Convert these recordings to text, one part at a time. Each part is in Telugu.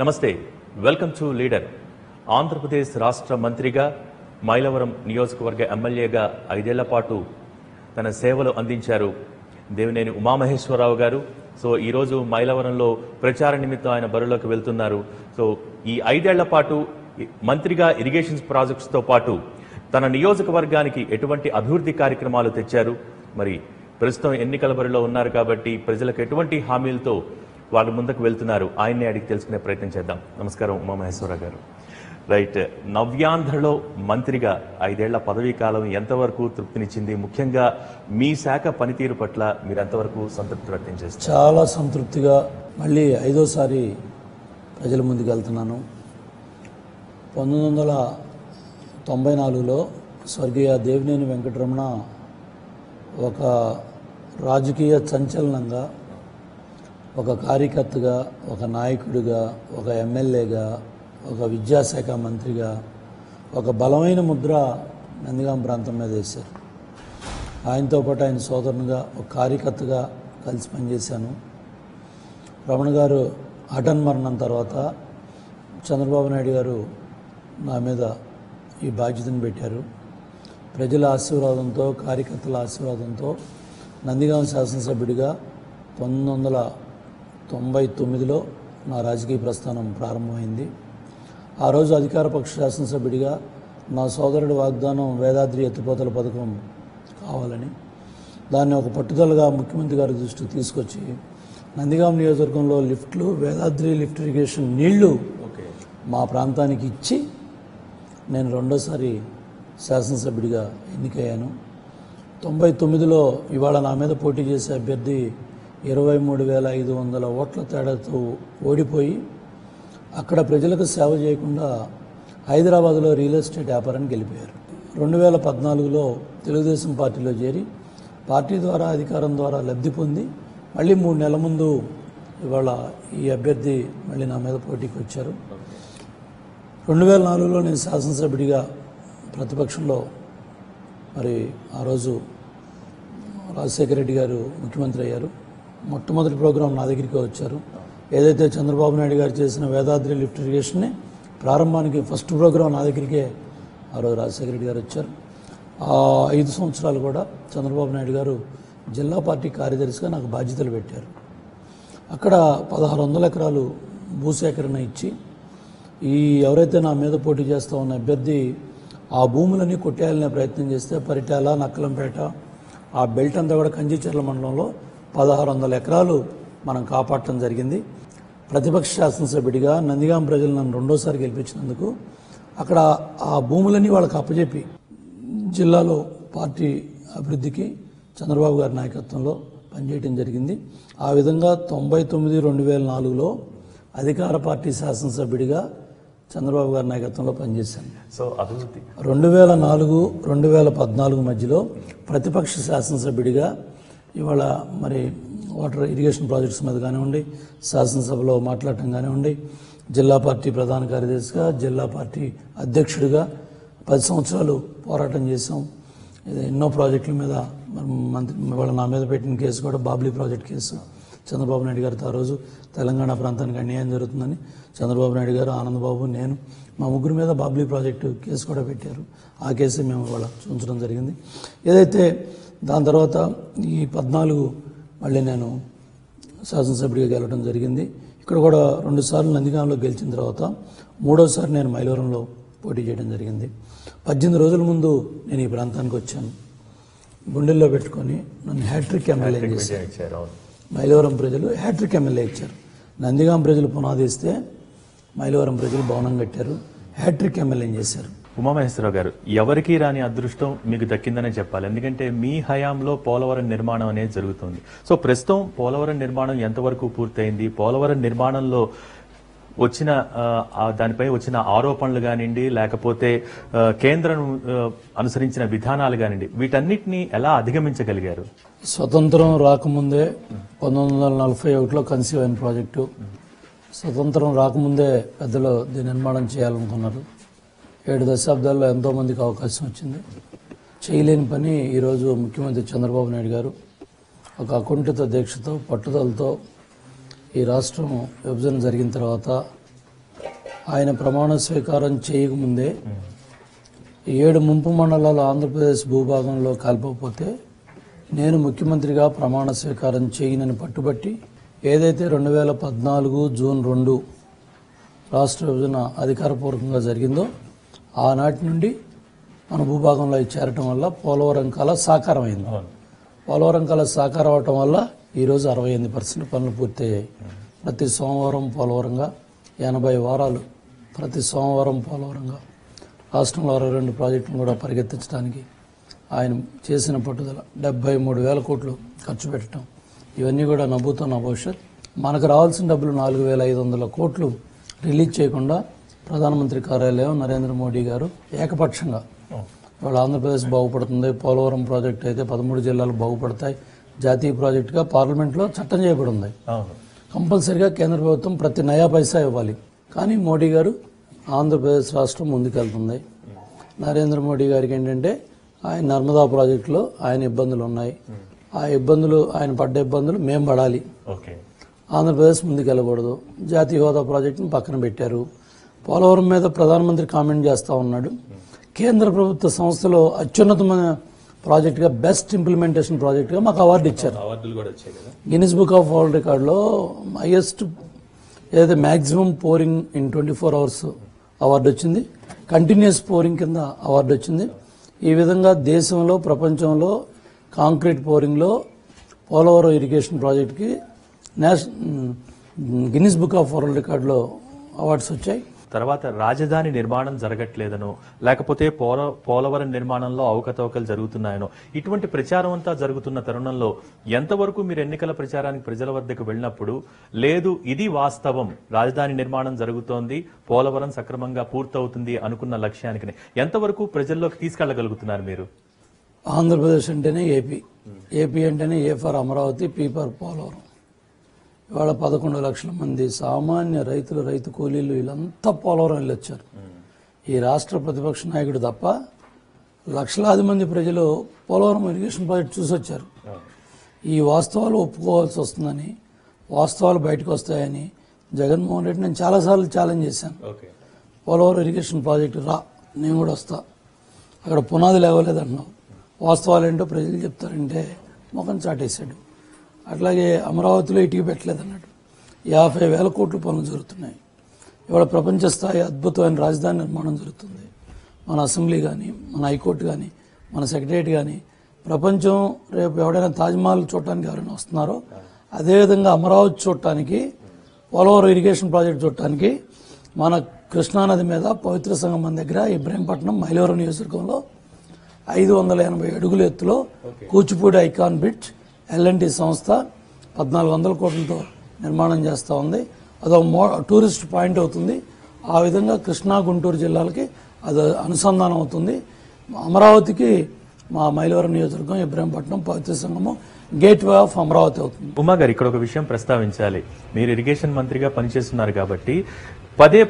నమస్తే, వెల్కమ్ టు లీడర్. ఆంధ్రప్రదేశ్ రాష్ట్ర మంత్రిగా, మైలవరం నియోజకవర్గ ఎమ్మెల్యేగా 5 ఏళ్ల పాటు తన సేవలు అందించారు దేవినేని ఉమామహేశ్వరరావు గారు. సో ఈరోజు మైలవరంలో ప్రచార నిమిత్తం ఆయన బరిలోకి వెళ్తున్నారు. సో ఈ 5 ఏళ్ల పాటు మంత్రిగా ఇరిగేషన్ ప్రాజెక్ట్స్తో పాటు తన నియోజకవర్గానికి ఎటువంటి అభివృద్ధి కార్యక్రమాలు తెచ్చారు, మరి ప్రస్తుతం ఎన్నికల బరిలో ఉన్నారు కాబట్టి ప్రజలకు ఎటువంటి హామీలతో వాళ్ళు ముందుకు వెళ్తున్నారు, ఆయన్నే అడిగి తెలుసుకునే ప్రయత్నం చేద్దాం. నమస్కారం ఉమామహేశ్వరరావు గారు. రైట్, నవ్యాంధ్రలో మంత్రిగా 5 ఏళ్ల పదవీ కాలం ఎంతవరకు తృప్తినిచ్చింది? ముఖ్యంగా మీ శాఖ పనితీరు పట్ల మీరు ఎంతవరకు సంతృప్తి వ్యక్తం చేస్తారు? చాలా సంతృప్తిగా మళ్ళీ 5వసారి ప్రజల ముందుకు వెళ్తున్నాను. 1994లో స్వర్గీయ దేవినేని వెంకటరమణ ఒక రాజకీయ సంచలనంగా, ఒక కార్యకర్తగా, ఒక నాయకుడిగా, ఒక ఎమ్మెల్యేగా, ఒక విద్యాశాఖ మంత్రిగా ఒక బలమైన ముద్ర నందిగాం ప్రాంతం మీద వేశారు. ఆయనతో పాటు ఆయన సోదరునిగా, ఒక కార్యకర్తగా కలిసి పనిచేశాను. రమణ గారు మరణం తర్వాత చంద్రబాబు నాయుడు గారు నా మీద ఈ బాధ్యతను పెట్టారు. ప్రజల ఆశీర్వాదంతో, కార్యకర్తల ఆశీర్వాదంతో నందిగాం శాసనసభ్యుడిగా 1999లో నా రాజకీయ ప్రస్థానం ప్రారంభమైంది. ఆ రోజు అధికార పక్ష శాసనసభ్యుడిగా నా సోదరుడి వాగ్దానం వేదాద్రి ఎత్తిపోతల పథకం కావాలని, దాన్ని ఒక పట్టుదలగా ముఖ్యమంత్రి గారి దృష్టికి తీసుకొచ్చి నందిగాం నియోజకవర్గంలో లిఫ్ట్లు, వేదాద్రి లిఫ్ట్ ఇరిగేషన్ నీళ్లు మా ప్రాంతానికి ఇచ్చి నేను 2వసారి శాసనసభ్యుడిగా ఎన్నికయ్యాను. 99లో ఇవాళ నా మీద పోటీ చేసే అభ్యర్థి 23,500 ఓట్ల తేడాతో ఓడిపోయి అక్కడ ప్రజలకు సేవ చేయకుండా హైదరాబాద్లో రియల్ ఎస్టేట్ వ్యాపారానికి వెళ్ళిపోయారు. 2014లో తెలుగుదేశం పార్టీలో చేరి పార్టీ ద్వారా, అధికారం ద్వారా లబ్ధి పొంది మళ్ళీ 3 నెలల ముందు ఇవాళ ఈ అభ్యర్థి మళ్ళీ నా మీద పోటీకి వచ్చారు. 2004లో నేను శాసనసభ్యుడిగా ప్రతిపక్షంలో, మరి ఆ రోజు రాజశేఖర రెడ్డి గారు ముఖ్యమంత్రి అయ్యారు. మొట్టమొదటి ప్రోగ్రాం నా దగ్గరికి వచ్చారు. ఏదైతే చంద్రబాబు నాయుడు గారు చేసిన వేదాద్రి లిఫ్ట్ ఇరిగేషన్ని ప్రారంభానికి ఫస్ట్ ప్రోగ్రాం నా దగ్గరికే ఆ రోజు రాజశేఖర రెడ్డి గారు వచ్చారు. ఆ 5 సంవత్సరాలు కూడా చంద్రబాబు నాయుడు గారు జిల్లా పార్టీ కార్యదర్శిగా నాకు బాధ్యతలు పెట్టారు. అక్కడ 1600 ఎకరాలు భూసేకరణ ఇచ్చి ఎవరైతే నా మీద పోటీ చేస్తూ ఉన్న అభ్యర్థి ఆ భూములని కొట్టేయాలనే ప్రయత్నం చేస్తే పరిటాల, నక్కలంపేట, ఆ బెల్ట్ అంతా కూడా కంచిచర్ల మండలంలో 1600 ఎకరాలు మనం కాపాడటం జరిగింది. ప్రతిపక్ష శాసనసభ్యుడిగా నందిగాం ప్రజలు నన్ను 2వసారి గెలిపించినందుకు అక్కడ ఆ భూములని వాళ్ళకి అప్పచెప్పి జిల్లాలో పార్టీ అభివృద్ధికి చంద్రబాబు గారి నాయకత్వంలో పనిచేయడం జరిగింది. ఆ విధంగా 99-2004లో అధికార పార్టీ శాసనసభ్యుడిగా చంద్రబాబు గారి నాయకత్వంలో పనిచేశాను. సో అభివృద్ధి 2004-2014 మధ్యలో ప్రతిపక్ష శాసనసభ్యుడిగా ఇవాళ మరి వాటర్ ఇరిగేషన్ ప్రాజెక్ట్స్ మీద కానివ్వండి, శాసనసభలో మాట్లాడటం కానివ్వండి, జిల్లా పార్టీ ప్రధాన కార్యదర్శిగా, జిల్లా పార్టీ అధ్యక్షుడిగా 10 సంవత్సరాలు పోరాటం చేశాం. ఎన్నో ప్రాజెక్టుల మీద ఇవాళ నా మీద పెట్టిన కేసు కూడా బాబ్లీ ప్రాజెక్ట్ కేసు. చంద్రబాబు నాయుడు గారితో ఆ రోజు తెలంగాణ ప్రాంతానికి అన్యాయం జరుగుతుందని చంద్రబాబు నాయుడు గారు, ఆనందబాబు, నేను మా ముగ్గురు మీద బాబ్లీ ప్రాజెక్టు కేసు కూడా పెట్టారు. ఆ కేసు మేము ఇవాళ చూపించడం జరిగింది. ఏదైతే దాని తర్వాత ఈ 14 మళ్ళీ నేను శాసనసభ్యుడిగా గెలవడం జరిగింది. ఇక్కడ కూడా 2 సార్లు నందిగాంలో గెలిచిన తర్వాత 3వసారి నేను మైలవరంలో పోటీ చేయడం జరిగింది. 18 రోజుల ముందు నేను ఈ ప్రాంతానికి వచ్చాను. గుండెల్లో పెట్టుకొని నన్ను హ్యాట్రిక్ ఎమ్మెల్యే చేశారు. మైలవరం ప్రజలు హ్యాట్రిక్ ఎమ్మెల్యే ఇచ్చారు. నందిగాం ప్రజలు పునాది ఇస్తే మైలవరం ప్రజలు భవనం కట్టారు, హ్యాట్రిక్ ఎమ్మెల్యే చేశారు. ఉమామహేశ్వరరావు గారు, ఎవరికీ రాని అదృష్టం మీకు దక్కిందనే చెప్పాలి. ఎందుకంటే మీ హయాంలో పోలవరం నిర్మాణం అనేది జరుగుతుంది. సో ప్రస్తుతం పోలవరం నిర్మాణం ఎంతవరకు పూర్తయింది? పోలవరం నిర్మాణంలో వచ్చిన దానిపై వచ్చిన ఆరోపణలు కానివ్వండి, లేకపోతే కేంద్రం అనుసరించిన విధానాలు కానివ్వండి, వీటన్నిటిని ఎలా అధిగమించగలిగారు? స్వతంత్రం రాకముందే 1941లో కన్సీవ్ అయిన ప్రాజెక్టు. స్వతంత్రం రాకముందే పెద్దలు దీని నిర్మాణం చేయాలనుకున్నారు. 7 దశాబ్దాల్లో ఎంతోమందికి అవకాశం వచ్చింది. చేయలేని పని ఈరోజు ముఖ్యమంత్రి చంద్రబాబు నాయుడు గారు ఒక అకుంఠిత దీక్షతో, పట్టుదలతో ఈ రాష్ట్రం విభజన జరిగిన తర్వాత ఆయన ప్రమాణ స్వీకారం చేయకముందే 7 ముంపు మండలాలు ఆంధ్రప్రదేశ్ భూభాగంలో కలపకపోతే నేను ముఖ్యమంత్రిగా ప్రమాణ స్వీకారం చేయనని పట్టుబట్టి ఏదైతే 2014 జూన్ 2 రాష్ట్ర విభజన అధికారపూర్వకంగా జరిగిందో ఆనాటి నుండి మన భూభాగంలో చేరటం వల్ల పోలవరం కళ సాకారం అయింది. పోలవరం కళ సాకారం అవటం వల్ల ఈరోజు 68% పనులు పూర్తయ్యాయి. ప్రతి సోమవారం పోలవరంగా 80 వారాలు ప్రతి సోమవారం పోలవరంగా రాష్ట్రంలో 62 ప్రాజెక్టులను కూడా పరిగెత్తించడానికి ఆయన చేసిన పట్టుదల 73,000 కోట్లు ఖర్చు పెట్టడం, ఇవన్నీ కూడా నవ్వుతున్న భవిష్యత్. మనకు రావాల్సిన డబ్బులు 4,500 కోట్లు రిలీజ్ చేయకుండా ప్రధానమంత్రి కార్యాలయం నరేంద్ర మోడీ గారు ఏకపక్షంగా ఇవాళ ఆంధ్రప్రదేశ్ బాగుపడుతుంది, పోలవరం ప్రాజెక్టు అయితే 13 జిల్లాలు బాగుపడతాయి, జాతీయ ప్రాజెక్టుగా పార్లమెంట్లో చట్టం చేయబడి ఉంది. కంపల్సరిగా కేంద్ర ప్రభుత్వం ప్రతి నయా పైసా ఇవ్వాలి. కానీ మోడీ గారు ఆంధ్రప్రదేశ్ రాష్ట్రం ముందుకెళ్తుంది. నరేంద్ర మోడీ గారికి ఏంటంటే ఆయన నర్మదా ప్రాజెక్టులో ఆయన ఇబ్బందులు ఉన్నాయి, ఆ ఇబ్బందులు ఆయన పడ్డ ఇబ్బందులు మేము పడాలి, ఆంధ్రప్రదేశ్ ముందుకెళ్ళకూడదు. జాతీయ హోదా ప్రాజెక్టును పక్కన పెట్టారు. పోలవరం మీద ప్రధానమంత్రి కామెంట్ చేస్తూ ఉన్నాడు. కేంద్ర ప్రభుత్వ సంస్థలో అత్యున్నతమైన ప్రాజెక్టుగా బెస్ట్ ఇంప్లిమెంటేషన్ ప్రాజెక్టుగా మాకు అవార్డు ఇచ్చారు. గిన్నిస్ బుక్ ఆఫ్ వరల్డ్ రికార్డులో హైయెస్ట్ ఏదైతే maximum pouring in 24 hours award వచ్చింది, కంటిన్యూస్ పోరింగ్ కింద అవార్డు వచ్చింది. ఈ విధంగా దేశంలో ప్రపంచంలో కాంక్రీట్ పోరింగ్లో పోలవరం ఇరిగేషన్ ప్రాజెక్టుకి గిన్నిస్ బుక్ ఆఫ్ వరల్డ్ రికార్డులో అవార్డ్స్ వచ్చాయి. తర్వాత రాజధాని నిర్మాణం జరగట్లేదనో లేకపోతే పోలవరం నిర్మాణంలో అవకతవకలు జరుగుతున్నాయనో ఇటువంటి ప్రచారం అంతా జరుగుతున్న తరుణంలో ఎంతవరకు మీరు ఎన్నికల ప్రచారానికి ప్రజల వద్దకు వెళ్ళినప్పుడు లేదు ఇది వాస్తవం, రాజధాని నిర్మాణం జరుగుతోంది, పోలవరం సక్రమంగా పూర్తవుతుంది అనుకున్న లక్ష్యానికి ఎంతవరకు ప్రజల్లోకి తీసుకెళ్లగలుగుతున్నారు మీరు? ఆంధ్రప్రదేశ్ అంటేనే ఏపీ అంటేనే A for Amaravati, P for Polavaram. ఇవాళ 11 లక్షల మంది సామాన్య రైతులు, రైతు కూలీలు వీళ్ళంతా పోలవరం వెళ్ళొచ్చారు. ఈ రాష్ట్ర ప్రతిపక్ష నాయకుడు తప్ప లక్షలాది మంది ప్రజలు పోలవరం ఇరిగేషన్ ప్రాజెక్ట్ చూసొచ్చారు. ఈ వాస్తవాలు ఒప్పుకోవాల్సి వస్తుందని, వాస్తవాలు బయటకు వస్తాయని జగన్మోహన్ రెడ్డి నేను చాలాసార్లు ఛాలెంజ్ చేశాను. పోలవరం ఇరిగేషన్ ప్రాజెక్టు రా, నేను కూడా వస్తా, అక్కడ పునాది లేవలేదన్నావు, వాస్తవాలు ఏంటో ప్రజలు చెప్తారంటే ముఖం చాటేశాడు. అట్లాగే అమరావతిలో ఇటుక పెట్టలేదన్నాడు. 50,000 కోట్ల పనులు జరుగుతున్నాయి. ఇవాళ ప్రపంచ స్థాయి అద్భుతమైన రాజధాని నిర్మాణం జరుగుతుంది. మన అసెంబ్లీ కానీ, మన హైకోర్టు కానీ, మన సెక్రటరియట్ కానీ, ప్రపంచం రేపు ఎవడైనా తాజ్మహల్ చూడటానికి ఎవరైనా వస్తున్నారో అదేవిధంగా అమరావతి చూడటానికి, పోలవరం ఇరిగేషన్ ప్రాజెక్ట్ చూడటానికి మన కృష్ణానది మీద పవిత్ర సంగమం దగ్గర ఇబ్రహీంపట్నం మైలవరం నియోజకవర్గంలో 580 అడుగుల ఎత్తులో కూచిపూడి ఐకాన్ బ్రిడ్జ్ ఎల్ఎన్టీ సంస్థ 1,400 కోట్లతో నిర్మాణం చేస్తూ ఉంది. అదొక టూరిస్ట్ పాయింట్ అవుతుంది. ఆ విధంగా కృష్ణా, గుంటూరు జిల్లాలకి అది అనుసంధానం అవుతుంది. అమరావతికి మా మైలవరం నియోజకవర్గం, ఇబ్రహీంపట్నం, పవిత్ర సంగమం గేట్ వే ఆఫ్ అమరావతి అవుతుంది. ఉమా గారు, ఇక్కడ ఒక విషయం ప్రస్తావించాలి. మీరు ఇరిగేషన్ మంత్రిగా పనిచేస్తున్నారు కాబట్టి పదే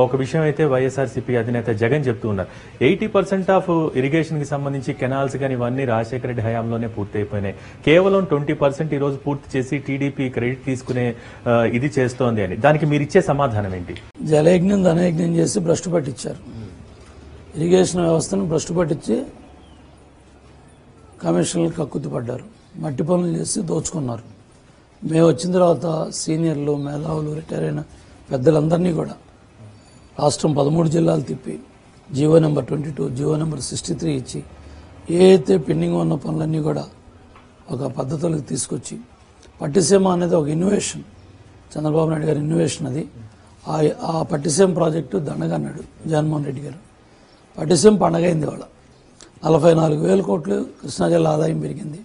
ఒక విషయం అయితే వైఎస్ఆర్సీపీ అధినేత జగన్ చెప్తూ ఉన్నారు. 80% ఆఫ్ ఇరిగేషన్ కి సంబంధించి కెనాల్స్ కానీ ఇవన్నీ రాజశేఖర రెడ్డి హయాంలోనే పూర్తి అయిపోయినాయి. కేవలం 20% ఈ రోజు పూర్తి చేసి టీడీపీ క్రెడిట్ తీసుకునే ఇది చేస్తోంది అని, దానికి మీరు ఇచ్చే సమాధానం ఏంటి? జలయజ్ఞం ధనయజ్ఞం చేసి భ్రష్టు పట్టించారు. ఇరిగేషన్ వ్యవస్థను భ్రష్టు పట్టించి కమిషన్లు కక్కుతిపడ్డారు, మట్టి పనులు చేసి దోచుకున్నారు. మేము వచ్చిన తర్వాత సీనియర్లు, మేధావులు, రిటైర్ అయిన పెద్దలందరినీ కూడా రాష్ట్రం 13 జిల్లాలు తిప్పి జీవో నెంబర్ 22, జీవో నెంబర్ 63 ఇచ్చి ఏదైతే పెండింగ్ ఉన్న పనులన్నీ కూడా ఒక పద్ధతులకు తీసుకొచ్చి, పట్టిసీమ అనేది ఒక ఇన్నోవేషన్, చంద్రబాబు నాయుడు గారి ఇన్నోవేషన్ అది. ఆ పట్టిసీమ ప్రాజెక్టు దండగన్నాడు జగన్మోహన్ రెడ్డి గారు. పట్టిసీమ పండగైంది. వాళ్ళ 44,000 కోట్లు కృష్ణా జిల్లా ఆదాయం పెరిగింది.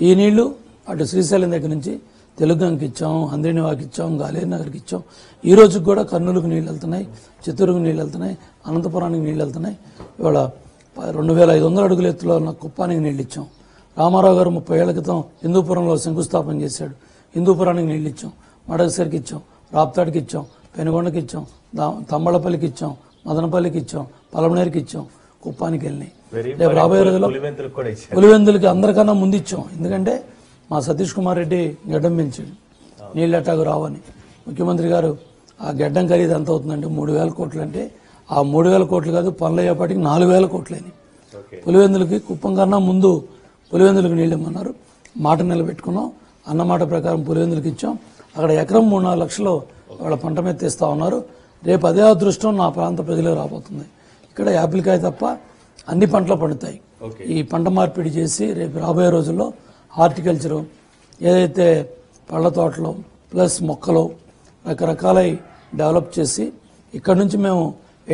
ఈ నీళ్లు అటు శ్రీశైలం దగ్గర నుంచి తెలుగంకి ఇచ్చాం, హంద్రీనివాకి ఇచ్చాం, గాలేరు నగర్కి ఇచ్చాం. ఈ రోజుకి కూడా కర్నూలుకు నీళ్ళు వెళ్తున్నాయి, చిత్తూరుకు నీళ్ళు వెళ్తున్నాయి, అనంతపురానికి నీళ్ళు వెళ్తున్నాయి. ఇవాళ 2,500 అడుగుల ఎత్తులో ఉన్న కుప్పానికి నీళ్ళు ఇచ్చాం. రామారావు గారు 30 ఏళ్ల క్రితం హిందూపురంలో శంకుస్థాపన చేశాడు, హిందూపురానికి నీళ్ళు ఇచ్చాం. మడకసిరికి ఇచ్చాం, రాప్తాడికి ఇచ్చాం, పెనుగొండకి ఇచ్చాం, తమ్మళ్ళపల్లికి ఇచ్చాం, మదనపల్లికి ఇచ్చాం, పలమనేరుకి ఇచ్చాం, కుప్పానికి వెళ్ళినాయి. రేపు రాబోయే రోజుల్లో పులివెందులకి అందరికన్నా ముందు ఇచ్చాం. ఎందుకంటే మా సతీష్ కుమార్ రెడ్డి గడ్డం పెంచాడు, నీళ్ళు ఎట్టాకు రావని. ముఖ్యమంత్రి గారు ఆ గడ్డం ఖరీదు ఎంత అవుతుందంటే 3,000 కోట్లు. అంటే ఆ 3,000 కోట్లు కాదు, పనులు అయ్యేపాటికి 4,000 కోట్లని. పులివెందులకి కుప్పం కన్నా ముందు పులివెందులకు నీళ్ళు ఇమ్మన్నారు, మాట నిలబెట్టుకున్నాం. అన్నమాట ప్రకారం పులివెందులకు ఇచ్చాం. అక్కడ ఎకరం 3-4 లక్షలు వాళ్ళ పంట మీద తీస్తా ఉన్నారు. రేపు అదే అదృష్టం నా ప్రాంత ప్రజలకు రాబోతుంది. ఇక్కడ యాపిల్కాయ తప్ప అన్ని పంటలు పండుతాయి. ఈ పంట మార్పిడి చేసి రేపు రాబోయే రోజుల్లో హార్టికల్చరు ఏదైతే పళ్ళ తోటలు ప్లస్ మొక్కలు రకరకాలై డెవలప్ చేసి ఇక్కడ నుంచి మేము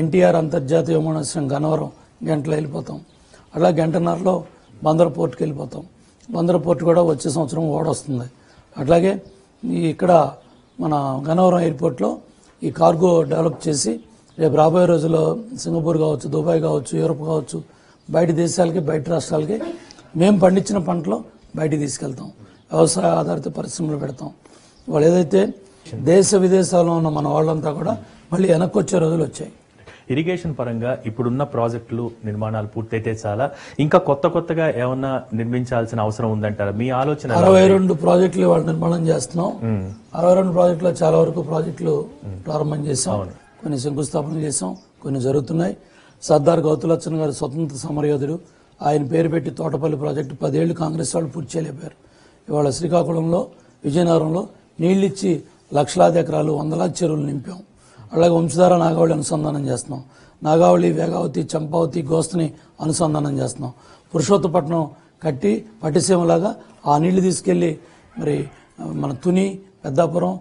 ఎన్టీఆర్ అంతర్జాతీయ విమానాశ్రయం గన్నవరం గంటలో వెళ్ళిపోతాం. అలా గంటన్నరలో బందర్ పోర్టుకి వెళ్ళిపోతాం. బందర్ పోర్టు కూడా వచ్చే సంవత్సరం ఓడొస్తుంది. అట్లాగే ఇక్కడ మన గన్నవరం ఎయిర్పోర్ట్లో ఈ కార్గో డెవలప్ చేసి రేపు రాబోయే రోజుల్లో సింగపూర్ కావచ్చు, దుబాయ్ కావచ్చు, యూరప్ కావచ్చు, బయట దేశాలకి బయట రాష్ట్రాలకి మేము పండించిన పంటలు బయటికి తీసుకెళ్తాం. వ్యవసాయ ఆధారిత పరిశ్రమలు పెడతాం. వాళ్ళు ఏదైతే దేశ విదేశాల్లో ఉన్న మన వాళ్ళంతా కూడా మళ్ళీ వెనక్కి వచ్చే రోజులు వచ్చాయి. ఇరిగేషన్ పరంగా ఇప్పుడున్న ప్రాజెక్టులు నిర్మాణాలు పూర్తయితే చాలా, ఇంకా కొత్తగా ఏమన్నా నిర్మించాల్సిన అవసరం ఉందంటారా? మీ ఆలోచన? 62 ప్రాజెక్టులు వాళ్ళు నిర్మాణం చేస్తున్నాం. 62 ప్రాజెక్టులో చాలా వరకు ప్రాజెక్టులు ప్రారంభం చేసాం, కొన్ని శంకుస్థాపన చేసాం, కొన్ని జరుగుతున్నాయి. సర్దార్ గౌతులచ్చన్ గారు స్వతంత్ర సమరయోధుడు, ఆయన పేరు పెట్టి తోటపల్లి ప్రాజెక్టు 10 ఏళ్లు కాంగ్రెస్ వాళ్ళు పూర్తి చేయలేపారు. ఇవాళ శ్రీకాకుళంలో, విజయనగరంలో నీళ్ళిచ్చి లక్షలాది ఎకరాలు, వందలాది చెరువులు నింపాం. అలాగే వంశధార నాగావళి అనుసంధానం చేస్తున్నాం. నాగావళి, వేగావతి, చంపావతి, గోస్తని అనుసంధానం చేస్తున్నాం. పురుషోత్తపట్నం కట్టి పట్టిసీమలాగా ఆ నీళ్లు తీసుకెళ్లి మరి మన తుని, పెద్దాపురం,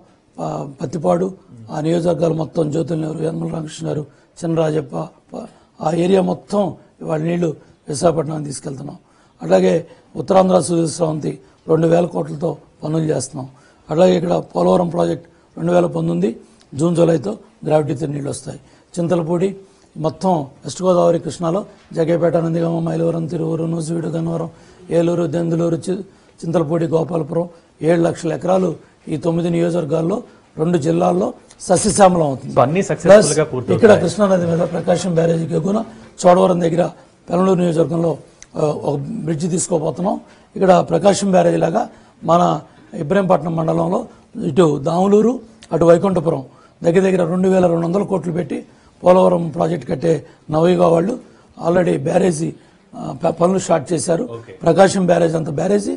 పత్తిపాడు ఆ నియోజకవర్గాలు మొత్తం, జ్యోతుల నెహ్రూ, యనమల రామకృష్ణ గారు, చినరాజప్ప ఆ ఏరియా మొత్తం ఇవాళ నీళ్లు విశాఖపట్నానికి తీసుకెళ్తున్నాం. అట్లాగే ఉత్తరాంధ్ర సుజల 2,000 కోట్లతో పనులు చేస్తున్నాం. అట్లాగే ఇక్కడ పోలవరం ప్రాజెక్ట్ 2019 జూన్ జూలైతో గ్రావిటీతో నీళ్ళు వస్తాయి. చింతలపూడి మొత్తం వెస్ట్ గోదావరి, కృష్ణాలో జగేపేట, నందిగామ, మైలవరం, తిరువూరు, నూజివీడు, గన్నవరం, ఏలూరు, దెందులూరు, చింతలపూడి, గోపాలపురం 7 లక్షల ఎకరాలు ఈ 9 నియోజకవర్గాల్లో 2 జిల్లాల్లో సస్యశ్యామలం అవుతుంది. ఇక్కడ కృష్ణానది మీద ప్రకాశం బ్యారేజీకి ఎగున చోడవరం దగ్గర పెనలూరు నియోజకవర్గంలో ఒక బ్రిడ్జి తీసుకోబోతున్నాం. ఇక్కడ ప్రకాశం బ్యారేజీ లాగా మన ఇబ్రహీంపట్నం మండలంలో ఇటు దాములూరు, అటు వైకుంఠపురం దగ్గర 2,200 కోట్లు పెట్టి పోలవరం ప్రాజెక్టు కట్టే నవయుగ వాళ్ళు ఆల్రెడీ బ్యారేజీ పనులు స్టార్ట్ చేశారు. ప్రకాశం బ్యారేజ్ అంత బ్యారేజీ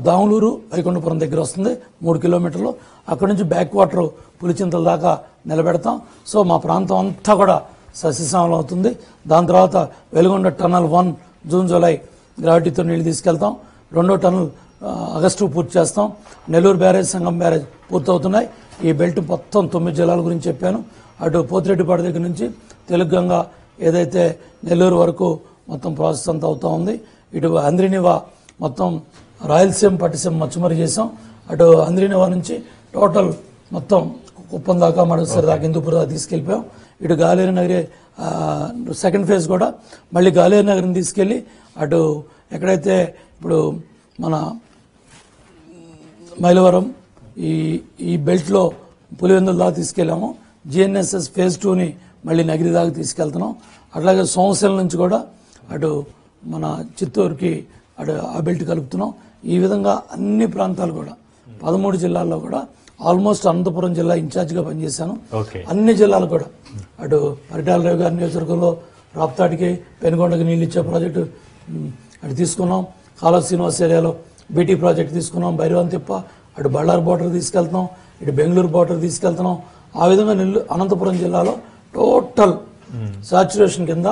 దాములూరు, వైకుంఠపురం దగ్గర వస్తుంది, 3 కిలోమీటర్లు. అక్కడ నుంచి బ్యాక్ వాటర్ పులిచింతల దాకా నిలబెడతాం. సో మా ప్రాంతం అంతా కూడా సస్యశ్యామలం అవుతుంది. దాని తర్వాత వెలుగొండ టన్నల్ 1 జూన్ జూలై గ్రావిటీతో నీళ్లు తీసుకెళ్తాం. 2వ టన్నల్ ఆగస్టు పూర్తి చేస్తాం. నెల్లూరు బ్యారేజ్, సంగం బ్యారేజ్ పూర్తవుతున్నాయి. ఈ బెల్ట్ మొత్తం 9 జిల్లాల గురించి చెప్పాను. అటు పోతిరెడ్డిపాడు దగ్గర నుంచి తెలుగుగంగ ఏదైతే నెల్లూరు వరకు మొత్తం ప్రాసెస్ అంతా అవుతూ ఉంది. ఇటు అంద్రినివా మొత్తం రాయలసీమ, పట్టిసీమ మచ్చుమరి చేసాం. అటు అంద్రినివా నుంచి టోటల్ మొత్తం కుప్పం దాకా, మడసరి దాకా, హిందూపూర్ దాకా తీసుకెళ్ళిపోయాం. ఇటు గాలేరు నగరి సెకండ్ ఫేజ్ కూడా మళ్ళీ గాలేరు నగరిని తీసుకెళ్ళి అటు ఎక్కడైతే ఇప్పుడు మన మైలవరం ఈ బెల్ట్లో పులివెందుల దాకా తీసుకెళ్ళాము. జిఎన్ఎస్ఎస్ ఫేజ్ 2ని మళ్ళీ నగిరి దాకా తీసుకెళ్తున్నాం. అట్లాగే సోమశిల నుంచి కూడా అటు మన చిత్తూరుకి అటు ఆ బెల్ట్ కలుపుతున్నాం. ఈ విధంగా అన్ని ప్రాంతాలు కూడా 13 జిల్లాల్లో కూడా ఆల్మోస్ట్ అనంతపురం జిల్లా ఇన్ఛార్జిగా పనిచేశాను. అన్ని జిల్లాలు కూడా అటు పరిటాల రావు గారి నియోజకవర్గంలో రాప్తాడికి, పెనుగొండకి నీళ్ళు ఇచ్చే ప్రాజెక్టు అటు తీసుకున్నాం. కాలువ శ్రీనివాస్ ఏరియాలో బీటీ ప్రాజెక్టు తీసుకున్నాం. భైరవంతిప్ప, అటు బళ్ళారు బోర్డర్ తీసుకెళ్తున్నాం, ఇటు బెంగళూరు బోర్డర్ తీసుకెళ్తున్నాం. ఆ విధంగా అనంతపురం జిల్లాలో టోటల్ సాచ్యురేషన్ కింద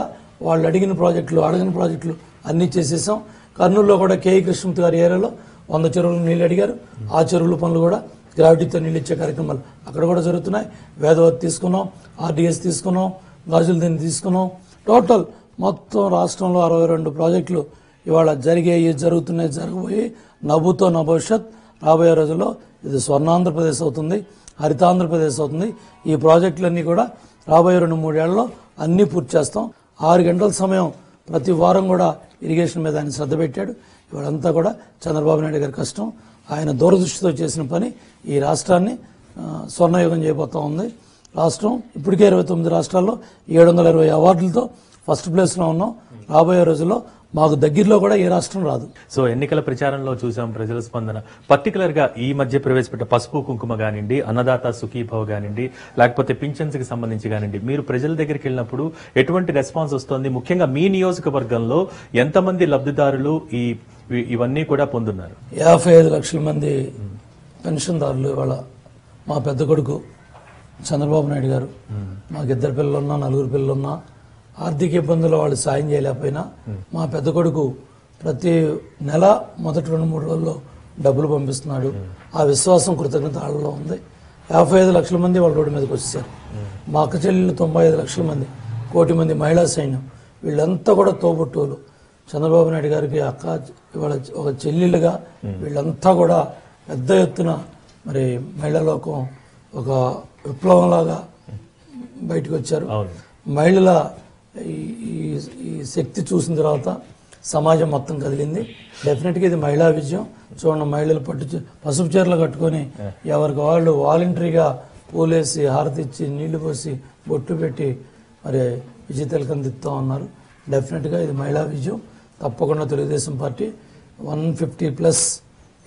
వాళ్ళు అడిగిన ప్రాజెక్టులు అన్నీ చేసేసాం. కర్నూలులో కూడా కేఈ కృష్ణమూర్తి గారి ఏరియాలో 100 చెరువులు నీళ్ళు అడిగారు. ఆ చెరువుల పనులు కూడా గ్రావిటీతో నీళ్ళు ఇచ్చే కార్యక్రమాలు అక్కడ కూడా జరుగుతున్నాయి. వేదవతి తీసుకున్నాం, ఆర్డీఎస్ తీసుకున్నాం, గాజుల దీన్ని తీసుకున్నాం. టోటల్ మొత్తం రాష్ట్రంలో 62 ప్రాజెక్టులు ఇవాళ జరిగాయి, జరుగుతున్నాయి, జరగబోయి. నవ్వుతో నా భవిష్యత్ రాబోయే రోజుల్లో ఇది స్వర్ణాంధ్రప్రదేశ్ అవుతుంది, హరితాంధ్రప్రదేశ్ అవుతుంది. ఈ ప్రాజెక్టులన్నీ కూడా రాబోయే 2-3 ఏళ్లలో అన్నీ పూర్తి చేస్తాం. 6 గంటల సమయం ప్రతి వారం కూడా ఇరిగేషన్ మీద ఆయన శ్రద్ధ పెట్టాడు. ఇవాళంతా కూడా చంద్రబాబు నాయుడు గారి కష్టం, ఆయన దూరదృష్టితో చేసిన పని ఈ రాష్ట్రాన్ని స్వర్ణయుగం చేయబోతా ఉంది. రాష్ట్రం ఇప్పటికే 29 రాష్ట్రాల్లో 720 అవార్డులతో ఫస్ట్ ప్లేస్లో ఉన్నాం. రాబోయే రోజుల్లో మాకు దగ్గరలో కూడా ఏ రాష్ట్రం రాదు. సో ఎన్నికల ప్రచారంలో చూసాం ప్రజల స్పందన, పర్టికులర్ గా ఈ మధ్య ప్రవేశపెట్ట పసుపు కుంకుమ కానివ్వండి, అన్నదాత సుఖీభవ కానివ్వండి, లేకపోతే పింఛన్స్ కి సంబంధించి కానివ్వండి, మీరు ప్రజల దగ్గరికి వెళ్ళినప్పుడు ఎటువంటి రెస్పాన్స్ వస్తుంది? ముఖ్యంగా మీ నియోజకవర్గంలో ఎంతమంది లబ్ధిదారులు ఇవన్నీ కూడా పొందున్నారు? 55 లక్షల మంది పెన్షన్దారులు. ఇవాళ మా పెద్ద కొడుకు చంద్రబాబు నాయుడు గారు, మాకు 2 పిల్లలున్నా 4 పిల్లలున్నా ఆర్థిక ఇబ్బందులు వాళ్ళు సాయం చేయలేకపోయినా మా పెద్ద కొడుకు ప్రతి నెల మొదటి 2-3 రోజుల్లో డబ్బులు పంపిస్తున్నాడు. ఆ విశ్వాసం కృతజ్ఞత వాళ్ళలో ఉంది. 55 లక్షల మంది వాళ్ళ రోడ్డు మీదకి వచ్చేసారు. మా అక్క చెల్లెళ్ళు 95 లక్షల మంది, 1 కోటి మంది మహిళా సైన్యం, వీళ్ళంతా కూడా తోబుట్టువులు. చంద్రబాబు నాయుడు గారికి అక్క ఇవాళ ఒక చెల్లెళ్ళుగా వీళ్ళంతా కూడా పెద్ద ఎత్తున మరి మహిళా లోకం ఒక విప్లవంలాగా బయటకు వచ్చారు. మహిళల ఈ శక్తి చూసిన తర్వాత సమాజం మొత్తం కదిలింది. డెఫినెట్గా ఇది మహిళా విజయం. చూడండి, మహిళలు పసుపు చీరలు కట్టుకొని ఎవరికి వాళ్ళు వాలంటరీగా పూలేసి హారతి ఇచ్చి నీళ్లు పోసి బొట్టు పెట్టి మరి విజయ తిలకం తిప్పుతూ ఉన్నారు. డెఫినెట్గా ఇది మహిళా విజయం. తప్పకుండా తెలుగుదేశం పార్టీ 150+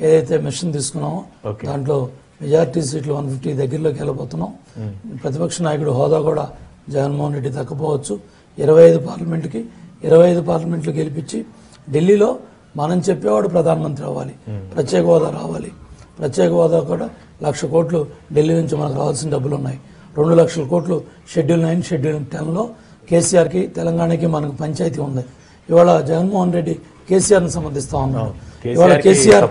ఏదైతే మిషన్ తీసుకున్నామో దాంట్లో మెజారిటీ సీట్లు 150 దగ్గరలోకి వెళ్ళబోతున్నాం. ప్రతిపక్ష నాయకుడు హోదా కూడా జగన్మోహన్ రెడ్డి దక్కపోవచ్చు. 25 పార్లమెంట్కి 25 పార్లమెంట్లు గెలిపించి ఢిల్లీలో మనం చెప్పేవాడు ప్రధానమంత్రి అవ్వాలి, ప్రత్యేక హోదా రావాలి. ప్రత్యేక హోదా కూడా 1,00,000 కోట్లు ఢిల్లీ నుంచి మనకు రావాల్సిన డబ్బులు ఉన్నాయి. 2 లక్షల కోట్లు షెడ్యూల్ 9, షెడ్యూల్ 10లో కేసీఆర్కి తెలంగాణకి మనకు పంచాయతీ ఉంది. ఇవాళ జగన్మోహన్ రెడ్డి కేసీఆర్ని సమర్థిస్తా ఉన్నాడు. ఇవాళ కేసీఆర్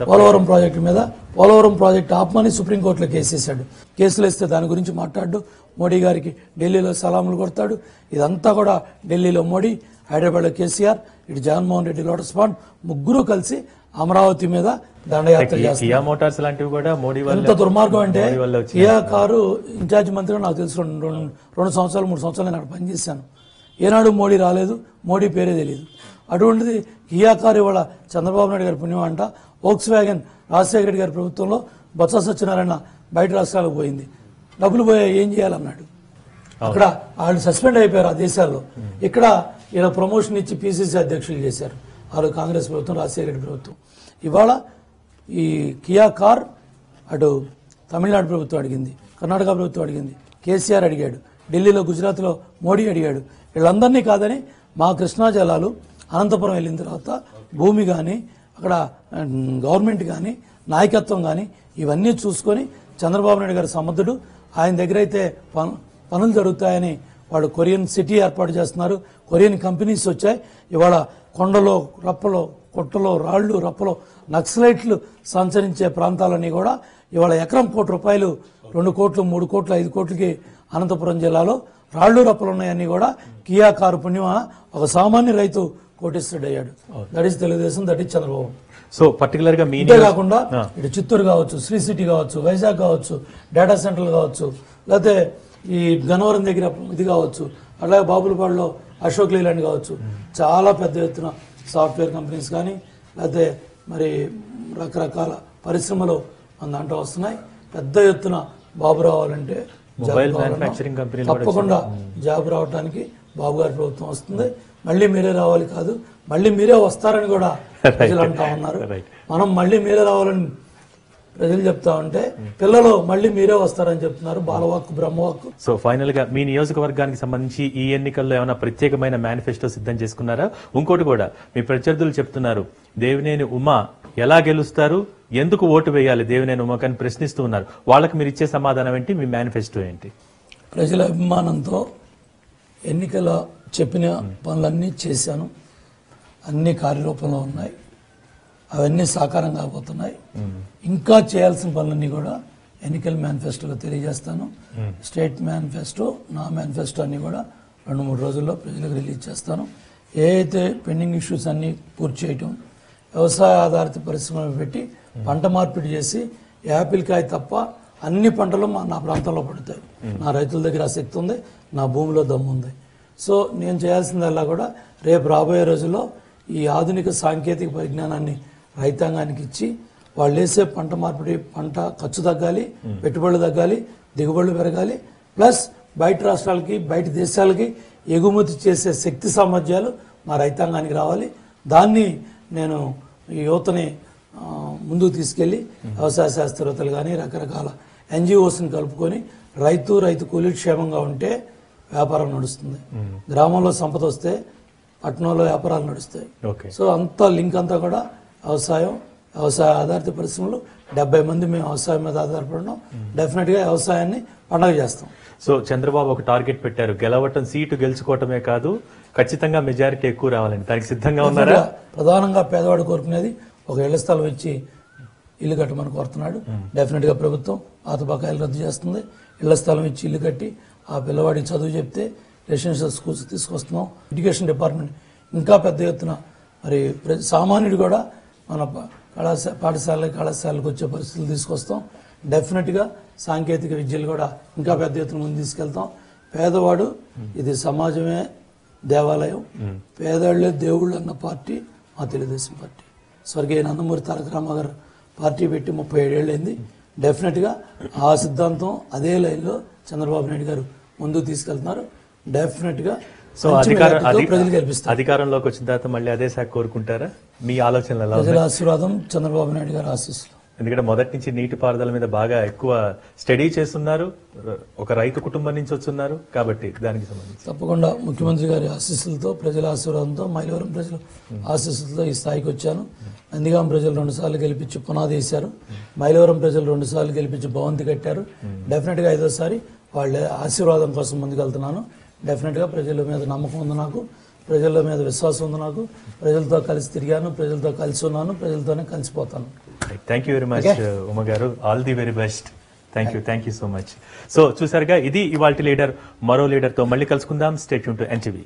పోలవరం ప్రాజెక్టు మీద పోలవరం ప్రాజెక్టు ఆపమని సుప్రీంకోర్టులో కేసేశాడు. కేసులు ఇస్తే దాని గురించి మాట్లాడు. మోడీ గారికి ఢిల్లీలో సలాములు కొడతాడు. ఇదంతా కూడా ఢిల్లీలో మోడీ, హైదరాబాద్లో కేసీఆర్, ఇటు జగన్మోహన్ రెడ్డి లోటస్ పాండ్ ముగ్గురు కలిసి అమరావతి మీద దండయాత్ర చేస్తారు. ఎంత దుర్మార్గం అంటే కియా కారు ఇన్ఛార్జ్ మంత్రిగా నాకు తెలుసు 2 సంవత్సరాలు 3 సంవత్సరాలు నేను అక్కడ పనిచేశాను. ఏనాడు మోడీ రాలేదు, మోడీ పేరే తెలియదు. అటువంటిది కియా కారు ఇవాళ చంద్రబాబు నాయుడు గారి పుణ్యం అంట. వోక్స్ వ్యాగన్ రాజశేఖర రెడ్డి గారి ప్రభుత్వంలో బొత్స సత్యనారాయణ బయట రాష్ట్రాలకు పోయింది. డబ్బులు పోయా ఏం చేయాలన్నాడు. అక్కడ వాళ్ళు సస్పెండ్ అయిపోయారు ఆ దేశాల్లో. ఇక్కడ ఇలా ప్రమోషన్ ఇచ్చి పిసిసి అధ్యక్షులు చేశారు. వాళ్ళు కాంగ్రెస్ ప్రభుత్వం, రాజశేఖర రెడ్డి ప్రభుత్వం. ఇవాళ ఈ కియా కార్ అటు తమిళనాడు ప్రభుత్వం అడిగింది, కర్ణాటక ప్రభుత్వం అడిగింది, కేసీఆర్ అడిగాడు, ఢిల్లీలో గుజరాత్లో మోడీ అడిగాడు. వీళ్ళందరినీ కాదని మా కృష్ణా జలాలు అనంతపురం వెళ్ళిన తర్వాత భూమి కానీ అక్కడ గవర్నమెంట్ కానీ నాయకత్వం కానీ ఇవన్నీ చూసుకొని చంద్రబాబు నాయుడు గారి సమర్థుడు. ఆయన దగ్గర అయితే పనులు జరుగుతాయని వాళ్ళు కొరియన్ సిటీ ఏర్పాటు చేస్తున్నారు. కొరియన్ కంపెనీస్ వచ్చాయి. ఇవాళ కొండలో రప్పలో కొట్టలో రాళ్లు రప్పలో నక్సలైట్లు సంచరించే ప్రాంతాలన్నీ కూడా ఇవాళ ఎకరం ₹1 2 కోట్లు 3 కోట్లు 5 కోట్లకి అనంతపురం జిల్లాలో రాళ్లు రప్పలు ఉన్నాయన్నీ కూడా కియా కారు పుణ్యమ ఒక సామాన్య రైతు కోటేశ్వరుడు అయ్యాడు. That is Telugu Desam, that is Chandrababu. So particular గా ఇంతే కాకుండా ఇటు చిత్తూరు కావచ్చు, శ్రీ సిటీ కావచ్చు, వైజాగ్ కావచ్చు, డేటా సెంటర్లు కావచ్చు, లేకపోతే ఈ గన్నవరం దగ్గర ఇది కావచ్చు, అలాగే బాపులపాడులో అశోక్ లేలాండ్ కావచ్చు, చాలా పెద్ద ఎత్తున సాఫ్ట్వేర్ కంపెనీస్ కానీ లేకపోతే మరి రకరకాల పరిశ్రమలు మన దాంట్లో వస్తున్నాయి. పెద్ద ఎత్తున బాబు రావాలంటే తప్పకుండా జాబ్ రావడానికి బాబు గారి ప్రభుత్వం వస్తుంది. మళ్ళీ మీరే రావాలి కాదు, మళ్ళీ మీరే వస్తారని కూడా ప్రజలు అంటా ఉన్నారు. మనం మళ్ళీ మీరే రావాలని ప్రజలు చెప్తా ఉంటే పిల్లలు మళ్ళీ మీరే వస్తారని చెప్తున్నారు. బాలవాక్ బ్రహ్మవాక్. సో ఫైనల్ గా మీ నియోజకవర్గానికి సంబంధించి ఈ ఎన్నికల్లో ఏమైనా ప్రత్యేకమైన మేనిఫెస్టో సిద్ధం చేసుకున్నారా? ఇంకోటి కూడా మీ ప్రత్యర్థులు చెప్తున్నారు, దేవినేని ఉమా ఎలా గెలుస్తారు, ఎందుకు ఓటు వేయాలి దేవినేని ఉమాకి అని ప్రశ్నిస్తూ ఉన్నారు. వాళ్ళకి మీరు ఇచ్చే సమాధానం ఏంటి, మీ మేనిఫెస్టో ఏంటి? ప్రజల అభిమానంతో ఎన్నికల చెప్పిన పనులన్నీ చేశాను. అన్ని కార్యరూపంలో ఉన్నాయి. అవన్నీ సాకారం కాబోతున్నాయి. ఇంకా చేయాల్సిన పనులన్నీ కూడా ఎన్నికల మేనిఫెస్టోలో తెలియజేస్తాను. స్టేట్ మేనిఫెస్టో, నా మేనిఫెస్టో అన్ని కూడా 2-3 రోజుల్లో ప్రజలకు రిలీజ్ చేస్తాను. ఏ అయితే పెండింగ్ ఇష్యూస్ అన్నీ పూర్తి చేయటం, వ్యవసాయ ఆధారిత పరిశ్రమలు పెట్టి పంట మార్పిడి చేసి యాపిల్ కాయ తప్ప అన్ని పంటలు నా ప్రాంతంలో పడతాయి. నా రైతుల దగ్గర ఆసక్తి ఉంది, నా భూమిలో దమ్ము ఉంది. సో నేను చేయాల్సిందల్లా కూడా రేపు రాబోయే రోజుల్లో ఈ ఆధునిక సాంకేతిక పరిజ్ఞానాన్ని రైతాంగానికి ఇచ్చి వాళ్ళు వేసే పంట మార్పిడి, పంట ఖర్చు తగ్గాలి, పెట్టుబడులు తగ్గాలి, దిగుబడులు పెరగాలి, ప్లస్ బయట రాష్ట్రాలకి బయట దేశాలకి ఎగుమతి చేసే శక్తి సామర్థ్యాలు మా రైతాంగానికి రావాలి. దాన్ని నేను ఈ యువతని ముందుకు తీసుకెళ్లి వ్యవసాయ శాస్త్రవేత్తలు కానీ రకరకాల ఎన్జిఓస్ని కలుపుకొని రైతు కూలీ క్షేమంగా ఉంటే వ్యాపారం నడుస్తుంది. గ్రామంలో సంపద వస్తే పట్టణంలో వ్యాపారాలు నడుస్తాయి. సో అంతా లింక్ అంతా కూడా వ్యవసాయ ఆధారిత పరిశ్రమలు 70 మంది మేము వ్యవసాయం మీద ఆధారపడినాం. డెఫినెట్గా వ్యవసాయాన్ని పండగ చేస్తాం. సో చంద్రబాబు ఒక టార్గెట్ పెట్టారు, గెలవటం సీటు గెలుచుకోవటమే కాదు ఖచ్చితంగా మెజారిటీ ఎక్కువ రావాలని. దానికి సిద్ధంగా ఉన్నారా? ప్రధానంగా పేదవాడు కోరుకునేది ఒక ఇళ్ల స్థలం ఇచ్చి ఇల్లు కట్టమని కోరుతున్నాడు. డెఫినెట్గా ప్రభుత్వం పాత బకాయిలు రద్దు చేస్తుంది. ఇళ్ల స్థలం ఇచ్చి ఇల్లు కట్టి ఆ పిల్లవాడికి చదువు చెప్తే రెసిడెన్షియల్ స్కూల్స్ తీసుకొస్తున్నాం. ఎడ్యుకేషన్ డిపార్ట్మెంట్ ఇంకా పెద్ద ఎత్తున మరి సామాన్యుడు కూడా మన కళాశాలకు వచ్చే పరిస్థితులు తీసుకొస్తాం. డెఫినెట్గా సాంకేతిక విద్యలు కూడా ఇంకా పెద్ద ఎత్తున ముందు తీసుకెళ్తాం. పేదవాడు, ఇది సమాజమే దేవాలయం, పేదవాళ్లే దేవుళ్ళు అన్న పార్టీ మా తెలుగుదేశం పార్టీ. స్వర్గీయ నందమూరి తారక రామారావు గారు పార్టీ పెట్టి 37 ఏళ్ళైంది. డెఫినెట్గా ఆ సిద్ధాంతం అదే లైన్లో చంద్రబాబు నాయుడు గారు ముందుకు తీసుకెళ్తున్నారు. డెఫినెట్గా సో ప్రజలు గెలిపిస్తారు. అధికారంలోకి వచ్చిన తర్వాత మళ్ళీ అదే శాఖ కోరుకుంటారా? మీ ఆలోచనలు ఎలా? ప్రజల ఆశీర్వాదం, చంద్రబాబు నాయుడు గారు ఆశీస్సులు. ఎందుకంటే మొదటి నుంచి నీటిపారుదల మీద బాగా ఎక్కువ స్టడీ చేస్తున్నారు, ఒక రైతు కుటుంబం నుంచి వస్తున్నారు కాబట్టి దానికి సంబంధించి తప్పకుండా ముఖ్యమంత్రి గారి ఆశీస్సులతో, ప్రజల ఆశీర్వాదంతో, మైలవరం ప్రజల ఆశీస్సులతో ఈ స్థాయికి వచ్చాను. నందిగాం ప్రజలు 2 సార్లు గెలిపించి పునాది వేశారు. మైలవరం ప్రజలు 2 సార్లు గెలిపించి భవంతి కట్టారు. డెఫినెట్గా 5వ సారి వాళ్ళ ఆశీర్వాదం కోసం ముందుకెళ్తున్నాను. డెఫినెట్గా ప్రజల మీద నమ్మకం ఉంది నాకు, ప్రజల మీద విశ్వాసం ఉంది నాకు. ప్రజలతో కలిసి తిరిగాను, ప్రజలతో కలిసి ఉన్నాను, ప్రజలతోనే కలిసిపోతాను. Thank you very much Uma garu. All the very best. Thank you so much. So చూసారుగా, ఇది ఇవాల్టి లీడర్. మరో లీడర్తో మళ్ళీ కలుసుకుందాం. Stay tune to NTV.